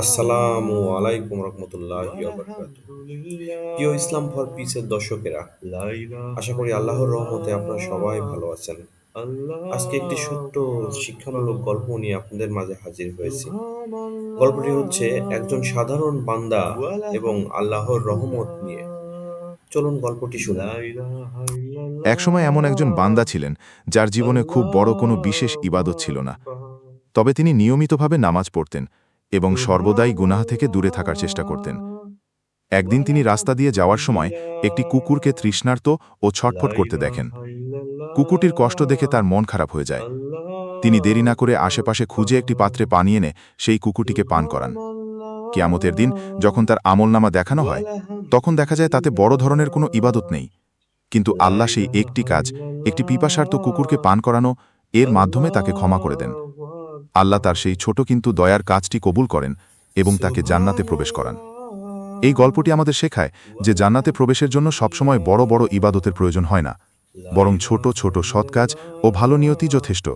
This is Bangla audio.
আসসালামু আলাইকুম রহমতুল্লাহি ওয়া বারাকাতুহু। আলহামদুলিল্লাহ, প্রিয় ইসলাম ফর পিসের দর্শকেরা, লা ইলাহা আশা করি আল্লাহর রহমতে আপনারা সবাই ইল্লাল্লাহ, ভালো আছেন। আজকে একটি ছোট্ট আল্লাহু শিক্ষামূলক গল্প আকবার, নিয়ে আপনাদের মাঝে হাজির হয়েছি। গল্পটি হচ্ছে একজন সুবহানাল্লাহ, সাধারণ বান্দা এবং আল্লাহর রহমত নিয়ে। ওয়ালহামদুলিল্লাহ, চলুন গল্পটি শুনি। লা ইলাহা একসময় এমন একজন ইল্লাল্লাহ, বান্দা ছিলেন যার জীবনে খুব বড় কোনো বিশেষ আল্লাহু ইবাদত ছিল না। আকবার, তবে তিনি নিয়মিতভাবে নামাজ পড়তেন এবং সর্বদাই গুনাহ থেকে দূরে থাকার চেষ্টা করতেন। সুবহানাল্লাহ, একদিন তিনি রাস্তা দিয়ে যাওয়ার সময় একটি কুকুরকে তৃষ্ণার্ত ও ছটফট লা করতে দেখেন। ইলাহা কুকুরটির কষ্ট দেখে ইল্লাল্লাহ, তার মন খারাপ হয়ে যায়। তিনি দেরি না করে আল্লাহু আশেপাশে খুঁজে একটি আকবার, পাত্রে পানি এনে সেই কুকুরটিকে পান করান। কিয়ামতের দিন সুবহানাল্লাহ, যখন তার আমলনামা দেখানো হয়, তখন দেখা যায় তাতে বড় ধরনের কোনো ইবাদত ওয়ালহামদুলিল্লাহ, নেই, কিন্তু লা আল্লাহ সেই একটি ইলাহা কাজ, একটি পিপাসার্ত কুকুরকে ইল্লাল্লাহ, পান করানো, এর মাধ্যমে তাকে ক্ষমা করে দেন। আল্লাহু আল্লাহ তার আকবার, সেই ছোট কিন্তু দয়ার কাজটি কবুল করেন এবং তাকে জান্নাতে প্রবেশ করান। এই গল্পটি সুবহানাল্লাহ, আমাদের শেখায় যে জান্নাতে প্রবেশের জন্য সবসময় বড় বড় ওয়ালহামদুলিল্লাহ, ইবাদতের প্রয়োজন হয় না, লা বরং ছোট ইলাহা ছোট সৎ কাজ ও ভালো নিয়তি ইল্লাল্লাহ। যথেষ্ট।